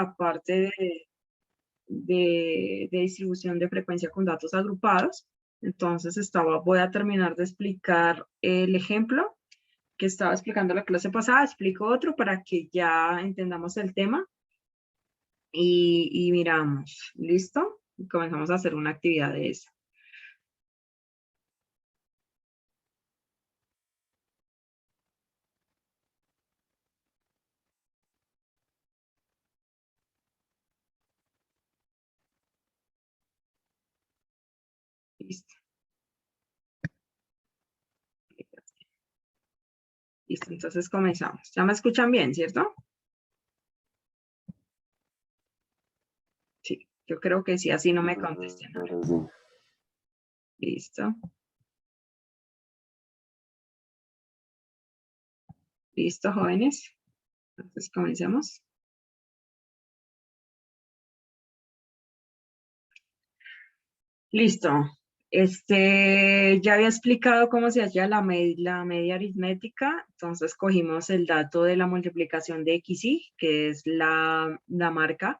la parte de distribución de frecuencia con datos agrupados. Entonces voy a terminar de explicar el ejemplo que estaba explicando la clase pasada, explico otro para que ya entendamos el tema y miramos. ¿Listo? Y comenzamos a hacer una actividad de eso. Listo. Listo, entonces comenzamos. ¿Ya me escuchan bien, cierto? Sí, yo creo que sí, así no me contesten. Listo. Listo, jóvenes. Entonces comencemos. Listo. Ya había explicado cómo se hacía la media aritmética, entonces cogimos el dato de la multiplicación de XY, que es la marca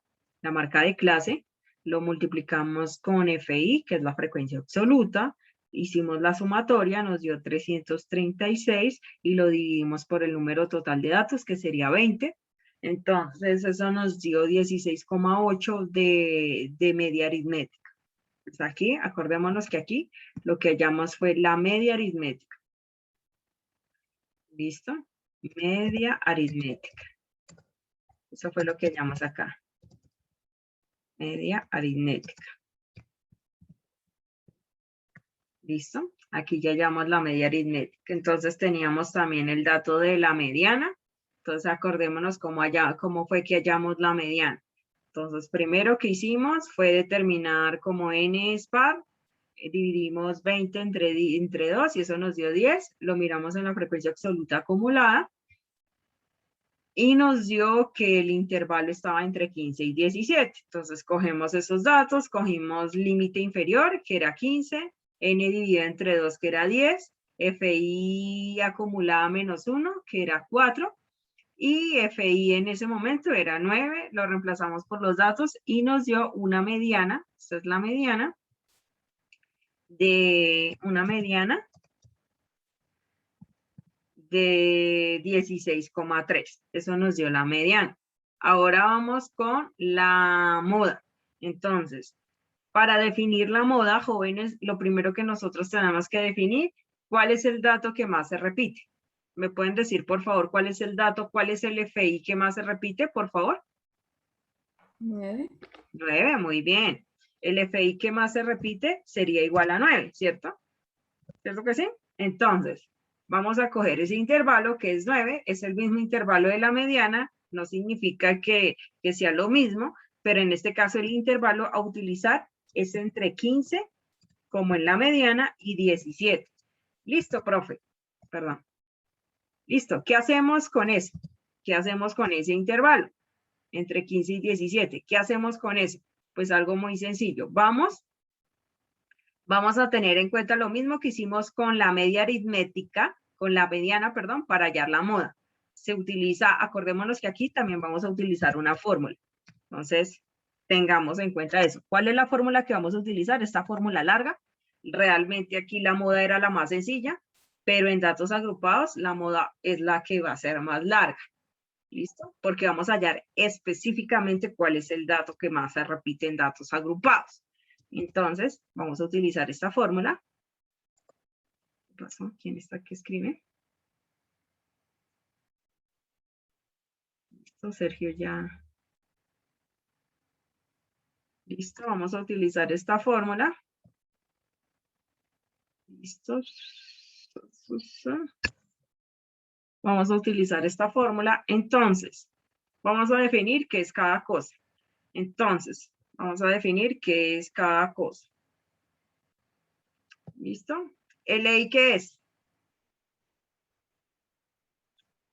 de clase, lo multiplicamos con FI, que es la frecuencia absoluta, hicimos la sumatoria, nos dio 336 y lo dividimos por el número total de datos, que sería 20. Entonces eso nos dio 16,8 de media aritmética. Pues aquí, acordémonos que aquí lo que hallamos fue la media aritmética. ¿Listo? Media aritmética. Eso fue lo que hallamos acá. Media aritmética. ¿Listo? Aquí ya hallamos la media aritmética. Entonces teníamos también el dato de la mediana. Entonces acordémonos cómo fue que hallamos la mediana. Entonces primero que hicimos fue determinar como n es par, dividimos 20 entre 2 y eso nos dio 10. Lo miramos en la frecuencia absoluta acumulada y nos dio que el intervalo estaba entre 15 y 17. Entonces cogemos esos datos, cogimos límite inferior, que era 15, n dividido entre 2, que era 10, FI acumulada menos 1, que era 4, y FI en ese momento era 9, lo reemplazamos por los datos y nos dio una mediana, esta es la mediana, de 16,3. Eso nos dio la mediana. Ahora vamos con la moda. Entonces, para definir la moda, jóvenes, lo primero que nosotros tenemos que definir, ¿cuál es el dato que más se repite? ¿Me pueden decir, por favor, cuál es el dato, cuál es el FI que más se repite, por favor? 9. 9, muy bien. El FI que más se repite sería igual a 9, ¿cierto? ¿Cierto que sí? Entonces, vamos a coger ese intervalo que es 9, es el mismo intervalo de la mediana, no significa que sea lo mismo, pero en este caso el intervalo a utilizar es entre 15, como en la mediana, y 17. Listo, profe. Perdón. Listo. ¿Qué hacemos con eso? ¿Qué hacemos con ese intervalo? Entre 15 y 17. ¿Qué hacemos con eso? Pues algo muy sencillo. Vamos a tener en cuenta lo mismo que hicimos con la media aritmética, con la mediana, perdón, para hallar la moda. Se utiliza, acordémonos que aquí también vamos a utilizar una fórmula. Entonces, tengamos en cuenta eso. ¿Cuál es la fórmula que vamos a utilizar? Esta fórmula larga. Realmente aquí la moda era la más sencilla, pero en datos agrupados la moda es la que va a ser más larga. ¿Listo? Porque vamos a hallar específicamente cuál es el dato que más se repite en datos agrupados. Entonces, vamos a utilizar esta fórmula. ¿Qué pasó? ¿Quién está que escribe? Listo, Sergio ya. Listo, vamos a utilizar esta fórmula. Listo. Vamos a utilizar esta fórmula. Entonces, vamos a definir qué es cada cosa. Entonces, vamos a definir qué es cada cosa. ¿Listo? ¿LI qué es?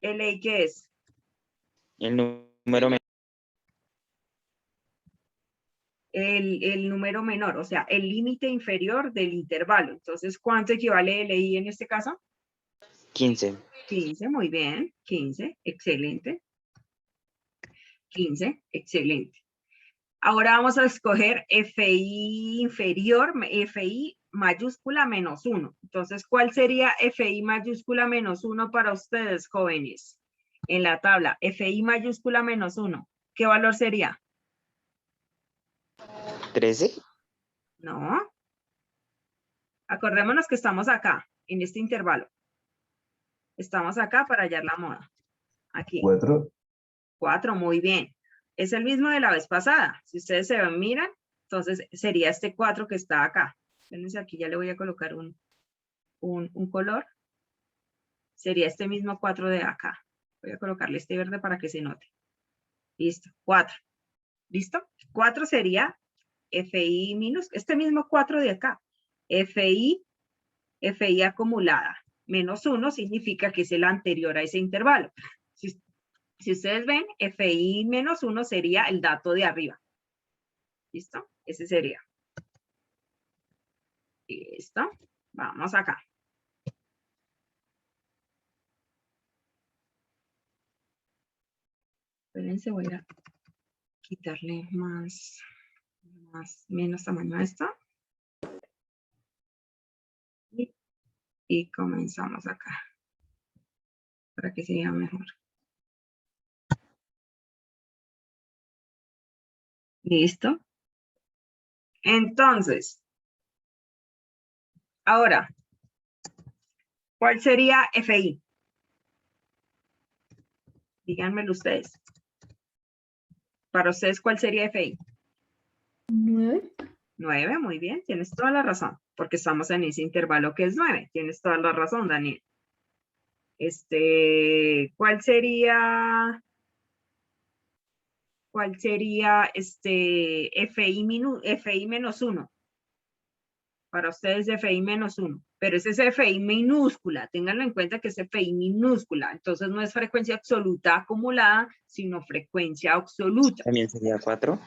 ¿LI qué es? El número menor. El número menor, o sea, el límite inferior del intervalo. Entonces, ¿cuánto equivale LI en este caso? 15. 15, muy bien. 15, excelente. 15, excelente. Ahora vamos a escoger FI inferior, FI mayúscula menos 1. Entonces, ¿cuál sería FI mayúscula menos 1 para ustedes, jóvenes? En la tabla, FI mayúscula menos 1. ¿Qué valor sería? 13. No. Acordémonos que estamos acá, en este intervalo. Estamos acá para hallar la moda. Aquí. 4. 4, muy bien. Es el mismo de la vez pasada. Si ustedes se miran, entonces sería este 4 que está acá. Fíjense, aquí ya le voy a colocar un color. Sería este mismo 4 de acá. Voy a colocarle este verde para que se note. Listo, 4. ¿Listo? 4 sería FI minus, este mismo 4 de acá. FI acumulada. Menos 1 significa que es el anterior a ese intervalo. Si ustedes ven, FI menos 1 sería el dato de arriba. ¿Listo? Ese sería. Listo. Vamos acá. Espérense, voy a quitarle menos tamaño a esto. Y comenzamos acá. Para que se vea mejor. ¿Listo? Entonces, ahora, ¿cuál sería FI? Díganmelo ustedes. Para ustedes, ¿cuál sería FI? 9. 9, muy bien, tienes toda la razón, porque estamos en ese intervalo que es 9. Tienes toda la razón, Daniel. ¿Cuál sería FI menos 1? Para ustedes FI menos 1, pero ese es FI minúscula, ténganlo en cuenta que es FI minúscula, entonces no es frecuencia absoluta acumulada, sino frecuencia absoluta. También sería 4.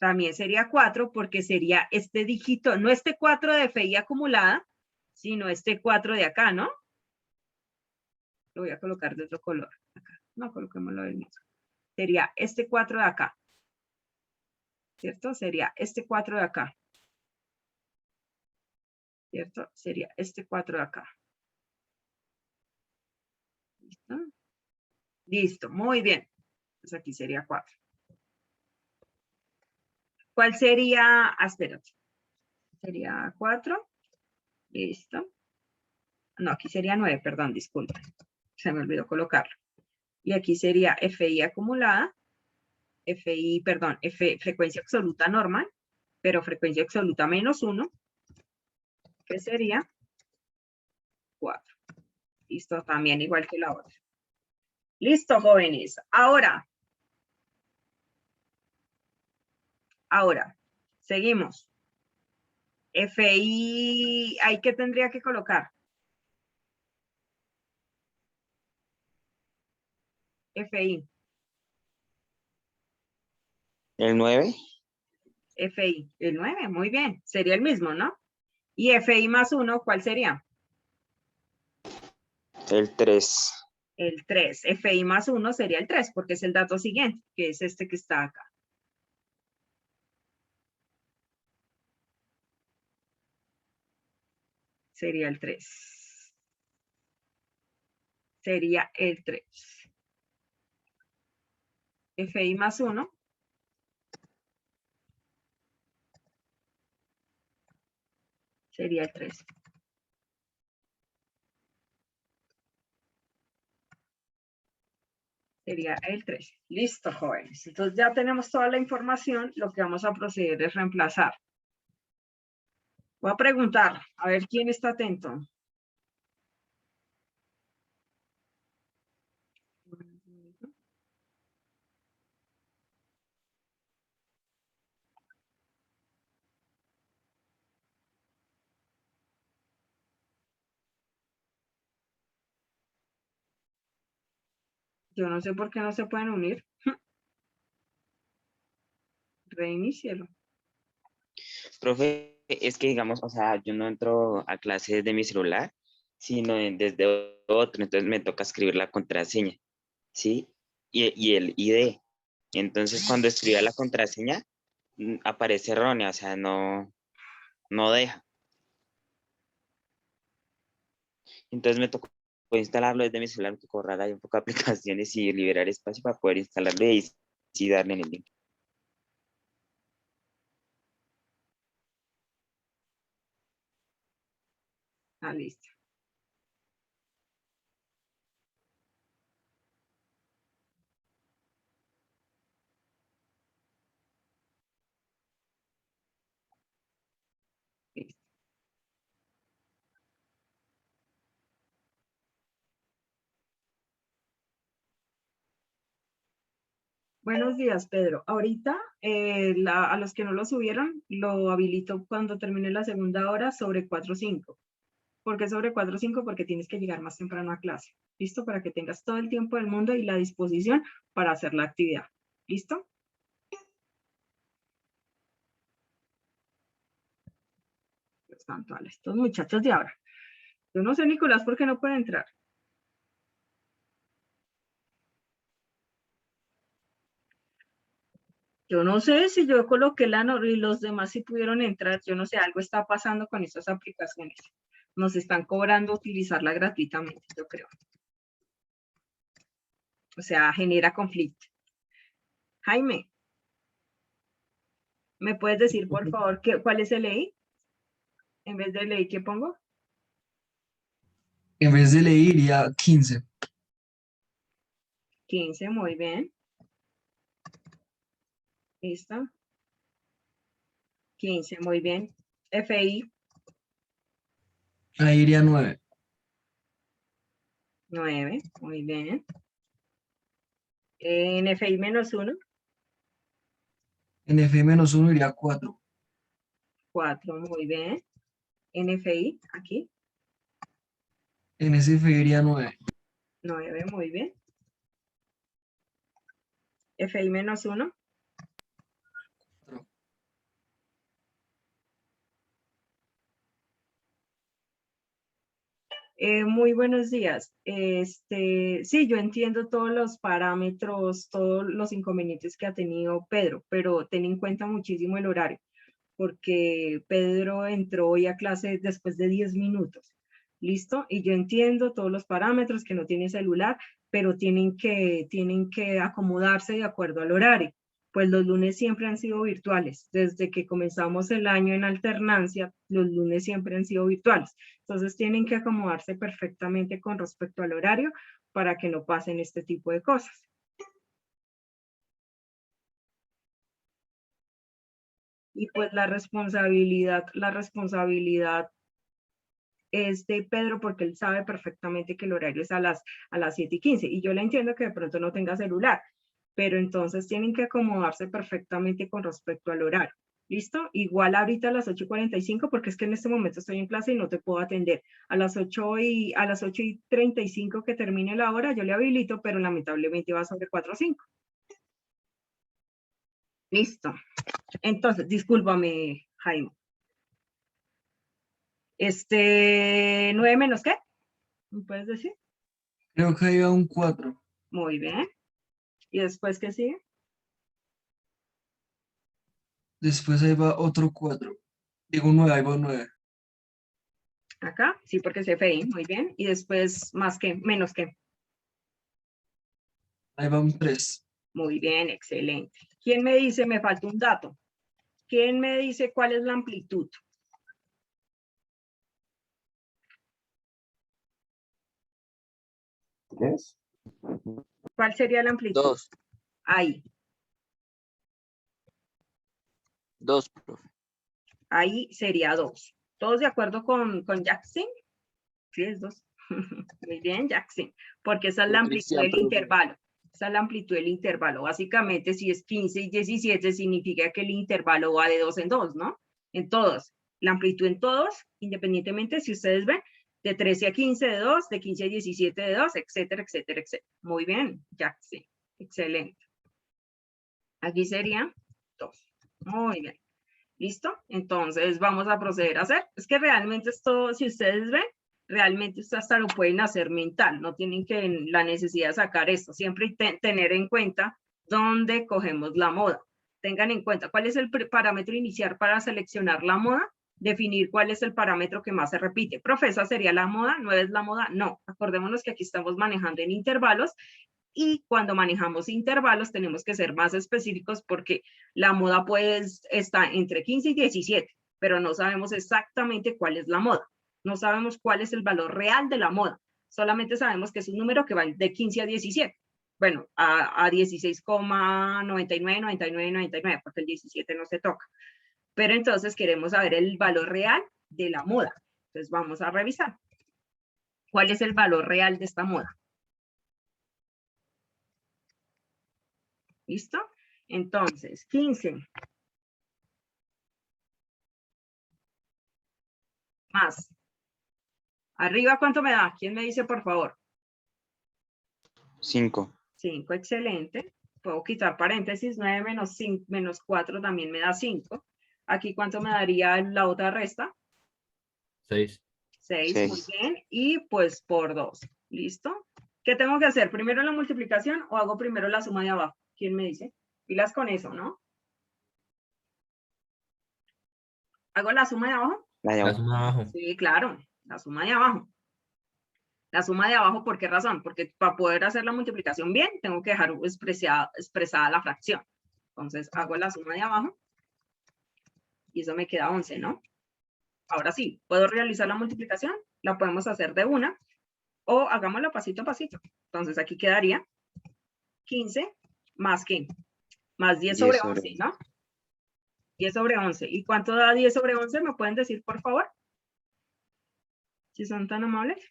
También sería 4 porque sería este dígito, no este 4 de FI acumulada, sino este 4 de acá, ¿no? Lo voy a colocar de otro color. Acá. No, coloquémoslo del mismo. Sería este 4 de acá. ¿Cierto? Sería este 4 de acá. ¿Cierto? Sería este 4 de acá. ¿Listo? Listo, muy bien. Pues aquí sería 4. ¿Cuál sería? Espérate. Sería 4. Listo. No, aquí sería 9, perdón, disculpe. Se me olvidó colocarlo. Y aquí sería FI acumulada. Frecuencia absoluta normal, pero frecuencia absoluta menos 1, que sería 4. Listo, también igual que la otra. Listo, jóvenes. Ahora, seguimos. FI, ¿ahí qué tendría que colocar? FI. El 9. FI, el 9, muy bien. Sería el mismo, ¿no? Y FI más 1, ¿cuál sería? El 3. El 3. FI más 1 sería el 3, porque es el dato siguiente, que es este que está acá. Sería el 3. Sería el 3. FI más 1. Sería el 3. Sería el 3. Listo, jóvenes. Entonces ya tenemos toda la información. Lo que vamos a proceder es reemplazar. Voy a preguntar, a ver quién está atento. Yo no sé por qué no se pueden unir. Reinicielo. Profe, es que digamos, o sea, yo no entro a clases de mi celular, sino desde otro, entonces me toca escribir la contraseña, ¿sí? Y el ID. Y entonces cuando escribía la contraseña, aparece errónea, o sea, no deja. Entonces me tocó instalarlo desde mi celular, me tocó borrar ahí un poco de aplicaciones y liberar espacio para poder instalarlo y sí darle en el link. Ah, listo. Listo. Buenos días, Pedro. Ahorita a los que no lo subieron, lo habilito cuando termine la segunda hora sobre 4:05. ¿Por qué sobre 4:05? Porque tienes que llegar más temprano a clase. ¿Listo? Para que tengas todo el tiempo del mundo y la disposición para hacer la actividad. ¿Listo? Pues tanto a estos muchachos de ahora. Yo no sé, Nicolás, por qué no puede entrar. Yo no sé si yo coloqué y los demás sí pudieron entrar. Yo no sé, algo está pasando con estas aplicaciones. Nos están cobrando utilizarla gratuitamente, yo creo. O sea, genera conflicto. Jaime, ¿me puedes decir, por favor, cuál es el ley? En vez de ley, ¿qué pongo? En vez de leer iría 15. 15, muy bien. Listo. 15, muy bien. FI, Ahí iría 9. 9, muy bien. En FI -1, En F-1 iría 4. 4, muy bien. En FI, aquí, En SF iría 9. 9, muy bien. FI -1, muy buenos días. Sí, yo entiendo todos los parámetros, todos los inconvenientes que ha tenido Pedro, pero ten en cuenta muchísimo el horario, porque Pedro entró hoy a clase después de 10 minutos. ¿Listo? Y yo entiendo todos los parámetros, que no tiene celular, pero tienen que acomodarse de acuerdo al horario. Pues los lunes siempre han sido virtuales. Desde que comenzamos el año en alternancia, los lunes siempre han sido virtuales. Entonces tienen que acomodarse perfectamente con respecto al horario para que no pasen este tipo de cosas. Y pues la responsabilidad es de Pedro, porque él sabe perfectamente que el horario es a las 7:15. Y yo le entiendo que de pronto no tenga celular, pero entonces tienen que acomodarse perfectamente con respecto al horario. ¿Listo? Igual ahorita a las 8:45, porque es que en este momento estoy en clase y no te puedo atender. A las 8:35 que termine la hora, yo le habilito, pero lamentablemente va sobre 4:05. Listo. Entonces, discúlpame, Jaime. 9 menos qué? ¿Me puedes decir? Creo que ahí va un 4. Muy bien. ¿Y después qué sigue? Después ahí va otro 4. Digo 9, ahí va 9. Acá, sí, porque es FI, muy bien. Y después, más que, menos que. Ahí va un 3. Muy bien, excelente. ¿Quién me dice, me falta un dato? ¿Quién me dice cuál es la amplitud? ¿Tres? ¿Cuál sería la amplitud? 2. Ahí, 2, profe. ahí sería 2. ¿Todos de acuerdo con Jackson? Sí, es 2. Muy bien, Jackson. Porque esa es la amplitud Cristian, del profe. intervalo. Esa es la amplitud del intervalo. Básicamente, si es 15 y 17, significa que el intervalo va de 2 en 2, ¿no? En todos. La amplitud en todos, independientemente, si ustedes ven, de 13 a 15 de 2, de 15 a 17 de 2, etcétera, etcétera, etcétera. Muy bien, Jackson. Excelente. Aquí sería 2. Muy bien. ¿Listo? Entonces vamos a proceder a hacer. Es que realmente esto, si ustedes ven, realmente ustedes hasta lo pueden hacer mental. No tienen que la necesidad de sacar esto. Siempre tener en cuenta donde cogemos la moda. Tengan en cuenta cuál es el parámetro inicial para seleccionar la moda, definir cuál es el parámetro que más se repite. Profesor, ¿sería la moda? ¿No es la moda? No. Acordémonos que aquí estamos manejando en intervalos y cuando manejamos intervalos tenemos que ser más específicos porque la moda pues está entre 15 y 17, pero no sabemos exactamente cuál es la moda. No sabemos cuál es el valor real de la moda. Solamente sabemos que es un número que va de 15 a 17. Bueno, a 16,99, 99, 99, porque el 17 no se toca. Pero entonces queremos saber el valor real de la moda. Entonces vamos a revisar. ¿Cuál es el valor real de esta moda? ¿Listo? Entonces, 15 más. Arriba, ¿cuánto me da? ¿Quién me dice, por favor? 5. 5, excelente. Puedo quitar paréntesis, 9 menos 5, menos 4 también me da 5. Aquí, ¿cuánto me daría la otra resta? 6. 6, muy bien. Y pues por 2. ¿Listo? ¿Qué tengo que hacer? ¿Primero la multiplicación o hago primero la suma de abajo? ¿Quién me dice? Pilas con eso, ¿no? ¿Hago la suma de abajo? La de La abajo. suma abajo. Sí, claro, la suma de abajo. La suma de abajo, ¿por qué razón? Porque para poder hacer la multiplicación bien, tengo que dejar expresada la fracción. Entonces, hago la suma de abajo y eso me queda 11, ¿no? Ahora sí, ¿puedo realizar la multiplicación? La podemos hacer de una o hagámosla pasito a pasito. Entonces, aquí quedaría 15 más ¿qué? Más 10 sobre 11, ¿no? 10 sobre 11. ¿Y cuánto da 10 sobre 11? ¿Me pueden decir, por favor? Si son tan amables.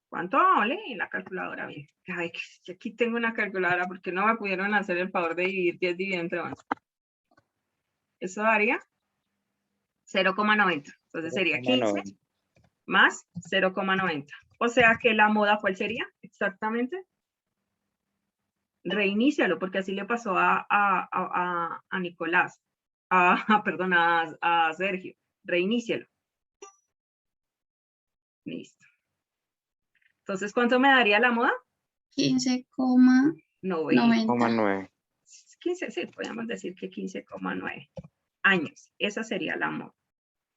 ¿Cuánto vale la calculadora? Bien. Ay, que aquí tengo una calculadora porque no me pudieron hacer el favor de dividir 10 dividido entre 11. Eso daría 0,90. Entonces sería 15 más 0,90. O sea que la moda, ¿cuál sería exactamente? Reinícialo, porque así le pasó a Nicolás. Perdón, a Sergio. Reinícialo. Listo. Entonces, ¿cuánto me daría la moda? 15,90. 9. 15, sí, podríamos decir que 15,9 años. Esa sería la moda.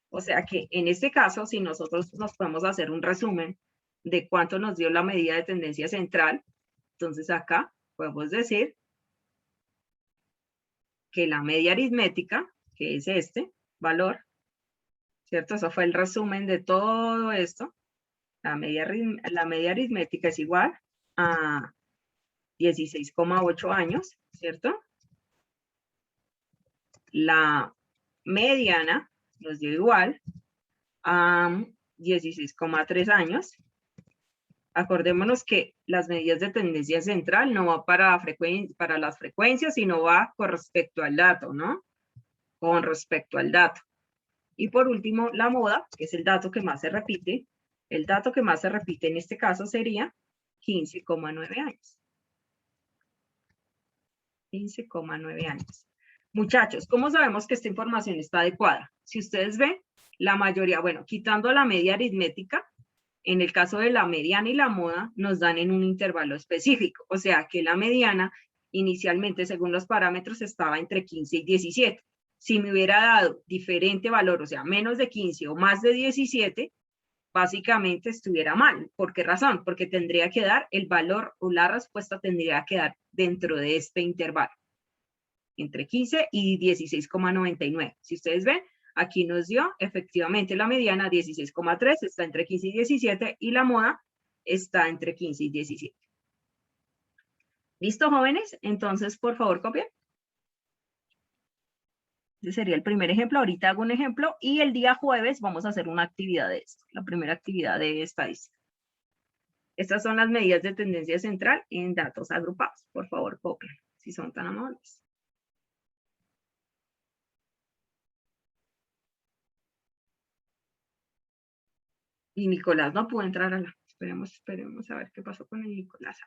O sea que en este caso, si nosotros nos podemos hacer un resumen de cuánto nos dio la medida de tendencia central, entonces acá podemos decir que la media aritmética, que es este valor, ¿cierto? Eso fue el resumen de todo esto. La media aritmética es igual a 16,8 años, ¿cierto? La mediana nos dio igual a 16,3 años. Acordémonos que las medidas de tendencia central no va para las frecuencias, sino va con respecto al dato, ¿no? Con respecto al dato. Y por último, la moda, que es el dato que más se repite. El dato que más se repite en este caso sería 15,9 años. 15,9 años. Muchachos, ¿cómo sabemos que esta información está adecuada? Si ustedes ven, la mayoría, bueno, quitando la media aritmética, en el caso de la mediana y la moda, nos dan en un intervalo específico. O sea, que la mediana, inicialmente, según los parámetros, estaba entre 15 y 17. Si me hubiera dado diferente valor, o sea, menos de 15 o más de 17, básicamente estuviera mal. ¿Por qué razón? Porque tendría que dar el valor o la respuesta tendría que dar dentro de este intervalo, entre 15 y 16,99. Si ustedes ven, aquí nos dio efectivamente la mediana 16,3, está entre 15 y 17, y la moda está entre 15 y 17. ¿Listo, jóvenes? Entonces, por favor, copien. Ese sería el primer ejemplo. Ahorita hago un ejemplo y el día jueves vamos a hacer una actividad de esto, la primera actividad de estadística. Estas son las medidas de tendencia central en datos agrupados. Por favor, copien, si son tan amables. Y Nicolás no pudo entrar a la... Esperemos a ver qué pasó con el Nicolás.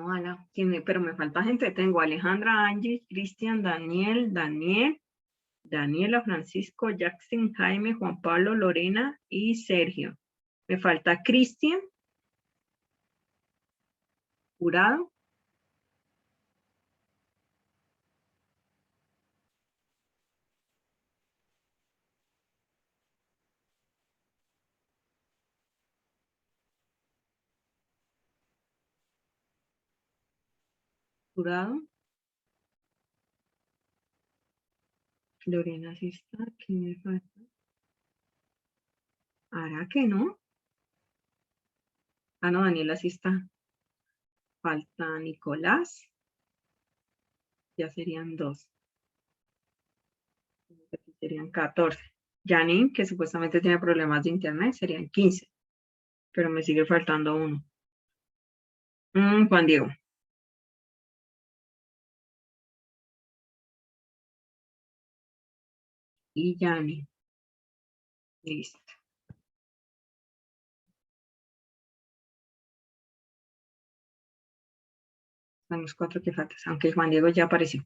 no, Ana, pero me falta gente. Tengo Alejandra, Angie, Cristian, Daniela, Francisco, Jackson, Jaime, Juan Pablo, Lorena y Sergio. Me falta Cristian, Jurado. Jurado. Lorena sí está. ¿Quién me falta? ¿Hará que no? Ah, no, Daniela sí está. Falta Nicolás. Ya serían 2. Aquí serían 14. Janine, que supuestamente tiene problemas de internet, serían 15. Pero me sigue faltando uno. Juan Diego. Y Janine. Listo. Son los 4 que faltan, aunque Juan Diego ya apareció.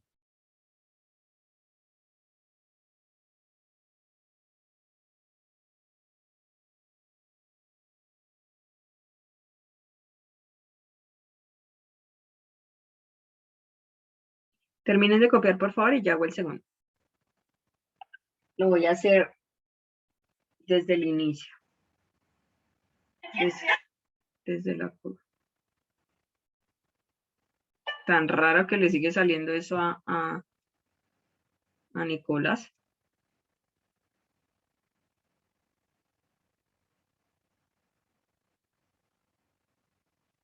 Terminen de copiar, por favor, y ya hago el segundo. Lo voy a hacer desde el inicio. Desde la curva. Tan raro que le sigue saliendo eso a Nicolás.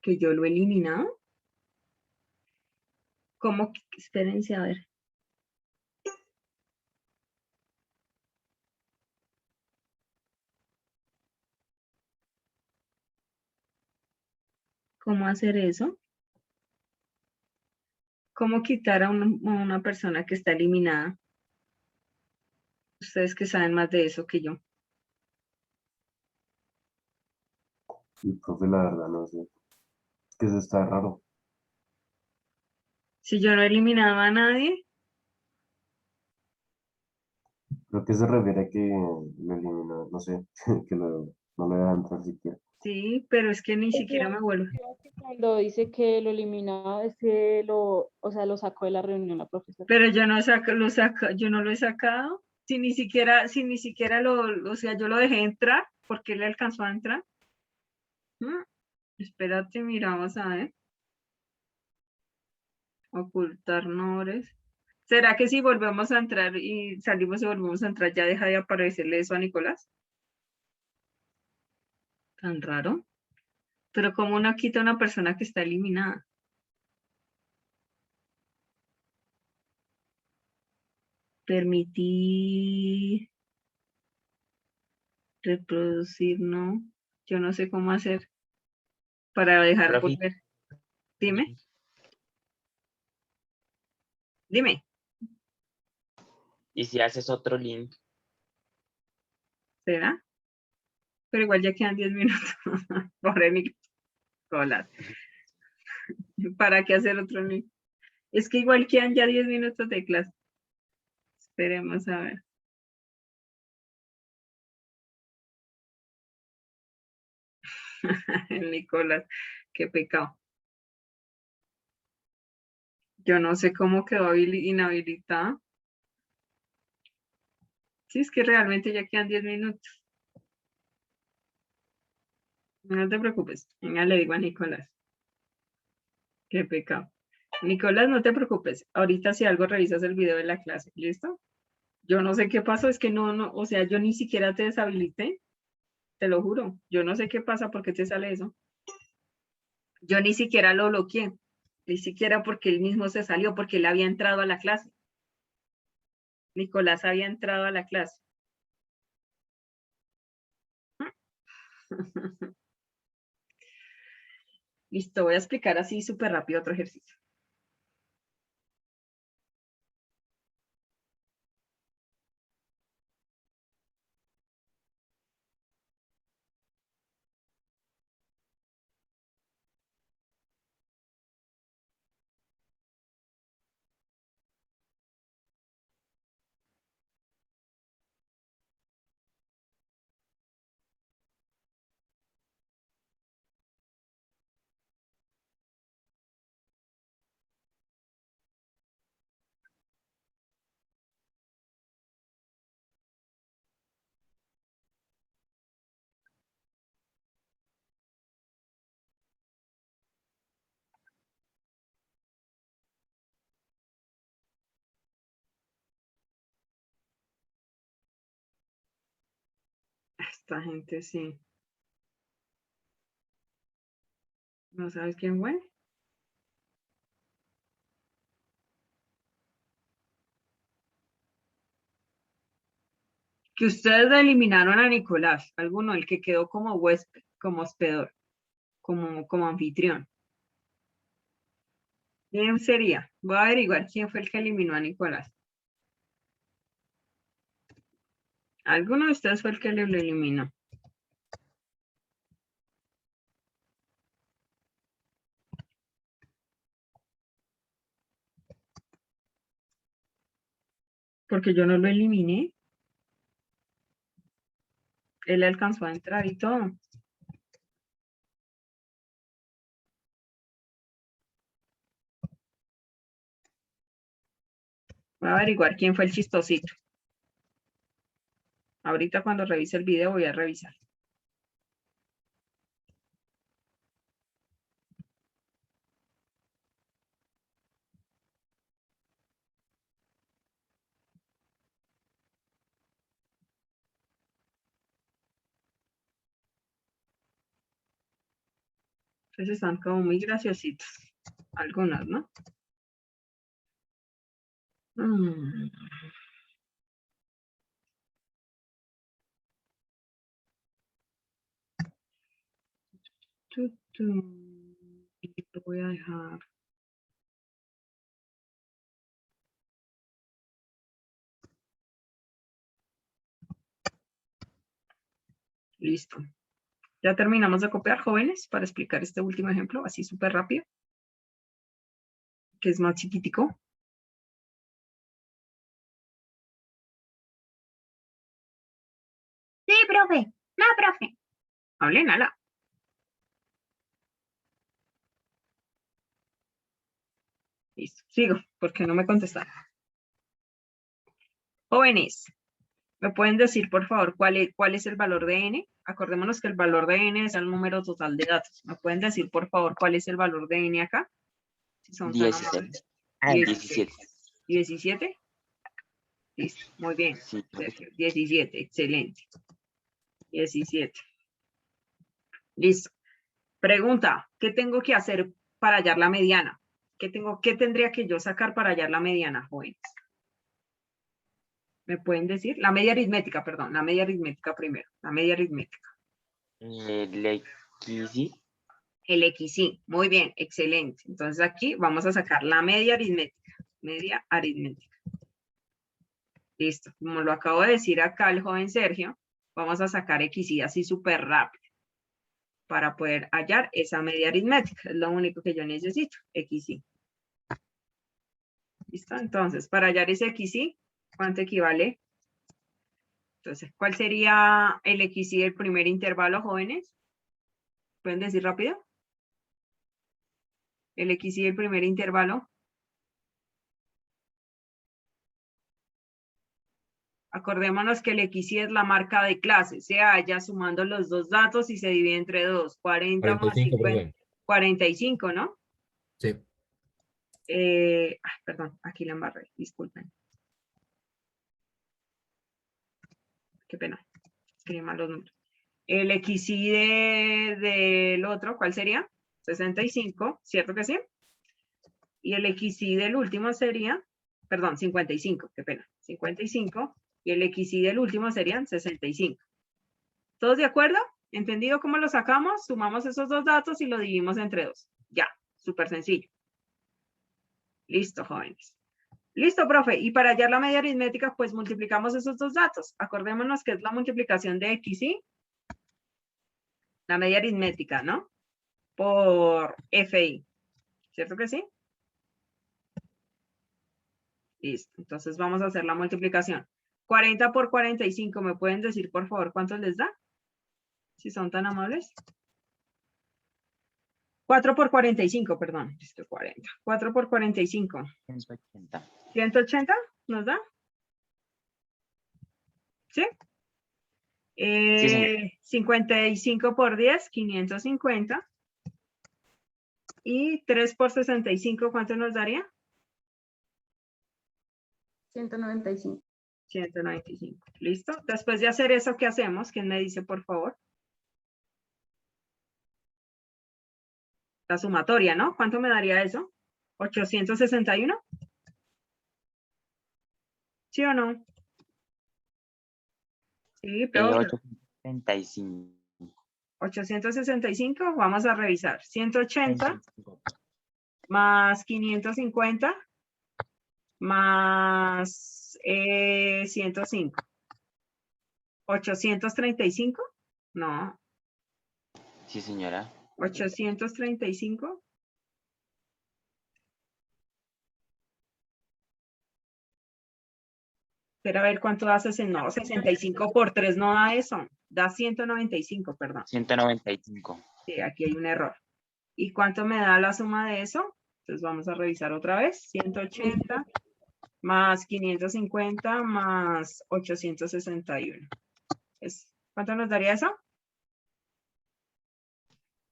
Que yo lo he eliminado. ¿Cómo? Espérense a ver. ¿Cómo hacer eso? ¿Cómo quitar a una persona que está eliminada? Ustedes que saben más de eso que yo. Y profe, la verdad, no sé. Que eso está raro. Si yo no he eliminado a nadie, Creo que se refiere a que lo eliminó, no sé, que no le deja entrar siquiera. sí, pero es que ni Pues siquiera me vuelvo. creo que cuando dice que lo eliminaba es que o sea, lo sacó de la reunión la profesora. Pero yo no yo no lo he sacado. Si ni siquiera o sea, yo lo dejé entrar, porque él alcanzó a entrar. Espérate, miramos a ver. Ocultar nombres. ¿Será que si volvemos a entrar y salimos y volvemos a entrar, ya deja de aparecerle eso a Nicolás? Tan raro. Pero como uno quita a una persona que está eliminada. Permitir reproducir, no. Yo no sé cómo hacer para dejar Profe, volver. Dime, dime. y si haces otro link, ¿Será? Pero igual ya quedan 10 minutos. Pobre Nicolás. ¿Para qué hacer otro link? Es que igual quedan ya 10 minutos de clase. Esperemos a ver. Nicolás, qué pecado. Yo no sé cómo quedó inhabilitada. Sí, es que realmente ya quedan 10 minutos. No te preocupes. Venga, le digo a Nicolás. Qué pecado. Nicolás, no te preocupes. Ahorita si algo revisas el video de la clase. ¿Listo? Yo no sé qué pasó. Es que no, o sea, yo ni siquiera te deshabilité. Te lo juro. Yo no sé qué pasa, por qué te sale eso. Yo ni siquiera lo bloqueé. Ni siquiera porque él mismo se salió, porque él había entrado a la clase. Nicolás había entrado a la clase. Listo, voy a explicar así súper rápido otro ejercicio. Esta gente sí. ¿No sabes quién fue? Que ustedes eliminaron a Nicolás, alguno, el que quedó como huésped, como hospedor, como anfitrión. ¿Quién sería? Voy a averiguar quién fue el que eliminó a Nicolás. Alguno de ustedes fue el que lo eliminó. Porque yo no lo eliminé. Él alcanzó a entrar y todo. Voy a averiguar quién fue el chistosito. Ahorita cuando revise el video voy a revisar. Entonces están como muy graciositos. Algunos, ¿no? Lo voy a dejar. Listo. Ya terminamos de copiar, jóvenes, para explicar este último ejemplo, así súper rápido, que es más chiquitico. Sí, profe. No, profe. Hablen, ala. Listo, sigo, porque no me contestaron. Jóvenes, ¿me pueden decir, por favor, cuál es el valor de n? Acordémonos que el valor de n es el número total de datos. ¿Me pueden decir, por favor, cuál es el valor de n acá? Si son tan 17. amables. Ah, 17. 17. ¿17? Listo, muy bien. Sí, Sergio, 17, excelente. 17. Listo. Pregunta, ¿qué tengo que hacer para hallar la mediana? ¿Qué tendría que yo sacar para hallar la mediana, jóvenes? ¿Me pueden decir? La media aritmética, perdón, la media aritmética primero, la media aritmética. el XY. El XY, muy bien, excelente. Entonces aquí vamos a sacar la media aritmética, Listo, como lo acabo de decir acá el joven Sergio, vamos a sacar XY así súper rápido para poder hallar esa media aritmética. Es lo único que yo necesito, XY. ¿Listo? Entonces, para hallar ese XY, ¿cuánto equivale? Entonces, ¿cuál sería el XY del primer intervalo, jóvenes? ¿Pueden decir rápido? El XY del primer intervalo. Acordémonos que el XY es la marca de clase. Se halla sumando los dos datos y se divide entre 2. 40 más 45, 50. profe. 45, ¿no? Sí. Perdón, aquí la embarré. Disculpen. Qué pena. Escribí mal los números. El XY del otro, ¿cuál sería? 65, ¿cierto que sí? Y el XY del último sería, perdón, 55, qué pena, 55. Y el XY del último serían 65. ¿Todos de acuerdo? ¿Entendido cómo lo sacamos? Sumamos esos dos datos y lo dividimos entre 2. Ya, súper sencillo. Listo, jóvenes. Listo, profe. Y para hallar la media aritmética, pues multiplicamos esos dos datos. Acordémonos que es la multiplicación de XY, la media aritmética, ¿no? Por FI. ¿Cierto que sí? Listo. Entonces vamos a hacer la multiplicación. 40 por 45, ¿me pueden decir, por favor, cuánto les da? Si son tan amables. 4 por 45, perdón. Listo, 40. 4 por 45. 180. 180 nos da. ¿Sí? Sí, señor. 55 por 10, 550. Y 3 por 65, ¿cuánto nos daría? 195. 195. ¿Listo? Después de hacer eso, ¿qué hacemos? ¿Quién me dice, por favor? La sumatoria, ¿no? ¿Cuánto me daría eso? 861. ¿Sí o no? Sí, pero 835. 865, vamos a revisar. 180 más 550 más 105. 835, no, Sí, señora. 835. Espera a ver cuánto da 60. No, 65 por 3 no da eso. Da 195, perdón. 195. Sí, aquí hay un error. ¿Y cuánto me da la suma de eso? Entonces vamos a revisar otra vez. 180 más 550 más 861. ¿Cuánto nos daría eso?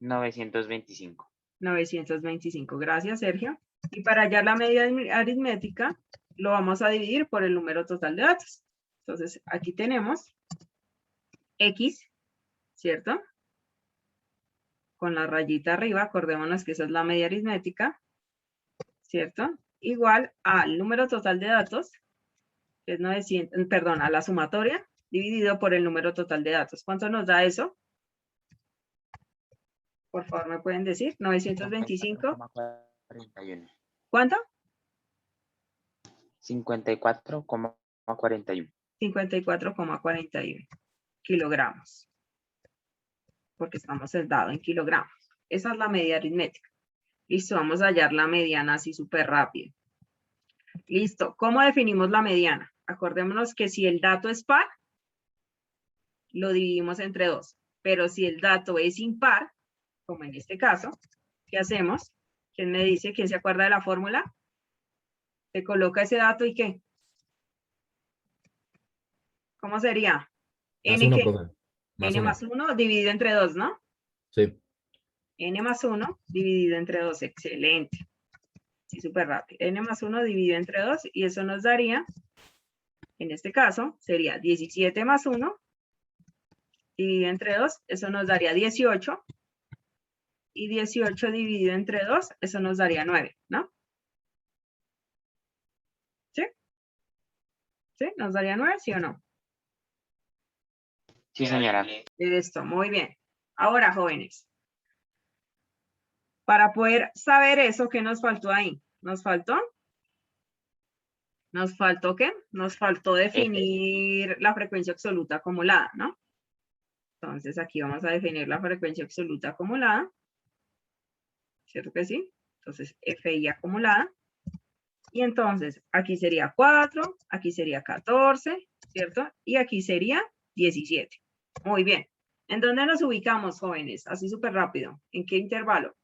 925. 925. Gracias, Sergio. Y para hallar la media aritmética, lo vamos a dividir por el número total de datos. Entonces, aquí tenemos X, ¿cierto? Con la rayita arriba, acordémonos que esa es la media aritmética, ¿cierto? Igual al número total de datos, que es 900, perdón, a la sumatoria, dividido por el número total de datos. ¿Cuánto nos da eso? Por favor, ¿me pueden decir? 925. 54,41. ¿Cuánto? 54,41. 54,41 kilogramos. Porque estamos dados en kilogramos. Esa es la media aritmética. Listo, vamos a hallar la mediana así súper rápido. Listo, ¿cómo definimos la mediana? Acordémonos que si el dato es par, lo dividimos entre 2. Pero si el dato es impar, como en este caso, ¿qué hacemos? ¿Quién me dice? ¿Quién se acuerda de la fórmula? Se coloca ese dato y ¿qué? ¿Cómo sería? Más N, uno, ¿qué? profe. Más N uno. más 1 dividido entre 2, ¿no? Sí. N más 1 dividido entre 2. Excelente. Sí, súper rápido. N más 1 dividido entre 2 y eso nos daría, en este caso, sería 17 más 1 dividido entre 2, eso nos daría 18. Y 18 dividido entre 2, eso nos daría 9, ¿no? ¿Sí? ¿Sí? ¿Nos daría 9, sí o no? Sí, señora. Listo, muy bien. Ahora, jóvenes, para poder saber eso, ¿qué nos faltó ahí? ¿Nos faltó? ¿Nos faltó qué? Nos faltó definir la frecuencia absoluta acumulada, ¿no? Entonces, aquí vamos a definir la frecuencia absoluta acumulada. ¿Cierto que sí? Entonces, FI acumulada. Y entonces, aquí sería 4, aquí sería 14, ¿cierto? Y aquí sería 17. Muy bien. ¿En dónde nos ubicamos, jóvenes? Así súper rápido. ¿En qué intervalo?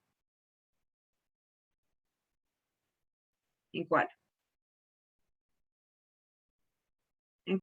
¿En cuál?